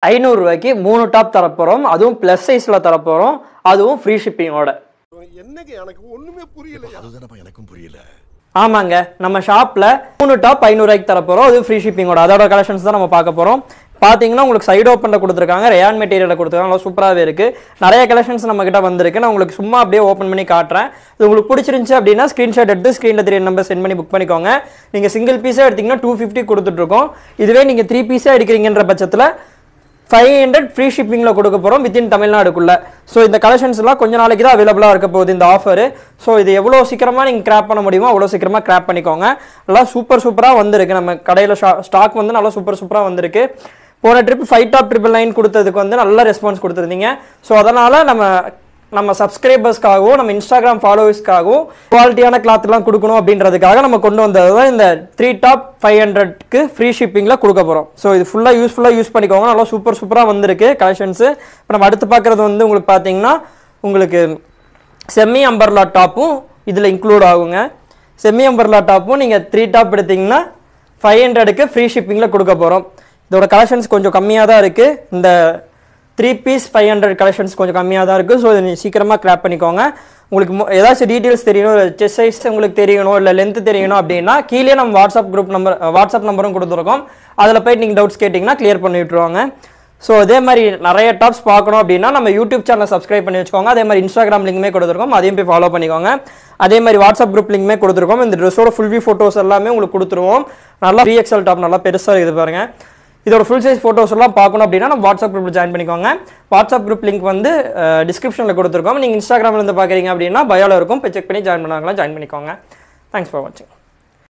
ரூபாய்க்கு 3 டாப் தரப்போறோம். அதுவும் பிளஸ் சைஸ்ல தரப்போறோம். அதுவும் ஃப்ரீ ஷிப்பிங்கோட. என்னங்க எனக்கு ஒண்ணுமே புரியல. அதுதானப்பா எனக்கும் புரியல. ஆமாங்க, நம்ம ஷாப்ல 3 டாப் 500 ரூபாய்க்கு தரப்போறோம். அதுவும் ஃப்ரீ ஷிப்பிங்கோட. அதோட கலெக்ஷன்ஸ் தான் நம்ம பார்க்க போறோம். பாத்தீங்கன்னா உங்களுக்கு சைடு ஓப்பன்ல கொடுத்துருக்காங்க, ரேயான் மெட்டீரியல்ல கொடுத்துருக்காங்க. நல்லா சூப்பராகவே இருக்கு. நிறைய கலெக்ஷன்ஸ் நம்ம கிட்ட வந்திருக்கு. நான் உங்களுக்கு சும்மா அப்படியே ஓப்பன் பண்ணி காட்டுறேன். இது உங்களுக்கு பிடிச்சிருந்துச்சு அப்படின்னா ஸ்கிரீன்ஷாட் எடுத்து ஸ்கிரீன்ல 3 நம்பர் சென்ட் பண்ணி புக் பண்ணிக்கோங்க. நீங்க சிங்கிள் பீஸா எடுத்தீங்கன்னா 250 கொடுத்துட்டு இருக்கோம். இதுவே நீங்க 3 பீஸா எடுக்கிறீங்கன்ற பட்சத்துல 500 ஃப்ரீ ஷிப்பிங்ல கொடுக்க போறோம் வித்தின் தமிழ்நாடுக்குள்ள. ஸோ இந்த கலெக்ஷன்ஸ் எல்லாம் கொஞ்ச நாளைக்கு தான் அவைலபிளா இருக்க போகுது இந்த ஆஃபர். ஸோ இது எவ்வளோ சீக்கிரமா நீங்க கிராப் பண்ண முடியுமோ அவ்வளோ சீக்கிரமா கிராப் பண்ணிக்கோங்க. நல்லா சூப்பரா வந்திருக்கு. நம்ம கடையில ஸ்டாக் வந்து நல்லா சூப்பரா வந்திருக்கு. போன ட்ரிப் 5 டாப் 999 கொடுத்ததுக்கு வந்து நல்ல ரெஸ்பான்ஸ் கொடுத்துருந்தீங்க. ஸோ அதனால நம்ம சப்ஸ்கிரைபர்ஸ்க்காகவும் நம்ம இன்ஸ்டாகிராம் ஃபாலோவர்ஸ்க்காகவும் குவாலிட்டியான கிளாத்லாம் கொடுக்கணும் அப்படின்றதுக்காக நம்ம கொண்டு வந்தது தான் இந்த 3 டாப் 500க்கு ஃப்ரீ ஷிப்பிங்கில் கொடுக்க போகிறோம். ஸோ இது ஃபுல்லாக யூஸ் பண்ணிக்கோங்க. நல்லா சூப்பராக வந்திருக்கு கலெக்ஷன்ஸு. இப்போ நம்ம அடுத்து பார்க்குறது வந்து உங்களுக்கு பார்த்தீங்கன்னா உங்களுக்கு செமி அம்பர்லா டாப்பும் இதில் இன்க்ளூட் ஆகுங்க. செமி அம்பர்லா டாப்பும் நீங்கள் 3 டாப் எடுத்தீங்கன்னா 500க்கு ஃப்ரீ ஷிப்பிங்கில் கொடுக்க போகிறோம். இதோட கலெக்ஷன்ஸ் கொஞ்சம் கம்மியாக தான் இருக்குது. இந்த 3 பீஸ் 500 கலெக்ஷன்ஸ் கொஞ்சம் கம்மியாக தான் இருக்குது. ஸோ இதை சீக்கிரமாக கிராப் பண்ணிக்கோங்க. உங்களுக்கு ஏதாச்சும் டீட்டெயில்ஸ் தெரியணும், இல்லை செஸ்ட் சைஸ் உங்களுக்கு தெரியணும், இல்லை லென்த் தெரியணும் அப்படின்னா கீழே நம்ம வாட்ஸ்அப் நம்பரும் கொடுத்துருக்கோம். அதில் போய்ட்டு நீங்கள் டவுட்ஸ் கேட்டிங்கன்னா கிளியர் பண்ணி விட்டுருவாங்க. ஸோ அதே மாதிரி நிறைய டாப்ஸ் பார்க்கணும் அப்படின்னா நம்ம யூடியூப் சேனலை சப்ஸ்கிரைப் பண்ணி வச்சுக்கோங்க. அதே மாதிரி இன்ஸ்டாகிராம் லிங்க்குமே கொடுத்துருக்கோம், அதையும் போய் ஃபாலோ பண்ணிக்கோங்க. அதே மாதிரி வாட்ஸ்அப் குரூப் லிங்க்குமே கொடுத்துருக்கோம். இந்த ட்ரெஸ்ஸோட ஃபுல் வியூ ஃபோட்டோஸ் எல்லாமே உங்களுக்கு கொடுத்துருவோம். நல்லா 3XL டாப் நல்லா பெருசாக இருக்குது பாருங்க. இதோட ஃபுல் சைஸ் ஃபோட்டோஸ் எல்லாம் பார்க்கணும் அப்படின்னா நம்ம வாட்ஸ்அப் குரூப்பில் ஜாயின் பண்ணிக்கோங்க. வாட்ஸ்அப் குரூப் லிங்க் வந்து டிஸ்கிரிப்ஷனில் கொடுத்துருக்கோம். நீங்கள் இன்ஸ்டாகிராமில் இருந்து பார்க்குறீங்க அப்படின்னா பயோவில் இருக்கும், போய் செக் பண்ணி ஜாயின் பண்ணிக்கோங்க. தேங்க்ஸ் ஃபார் வாட்சிங்.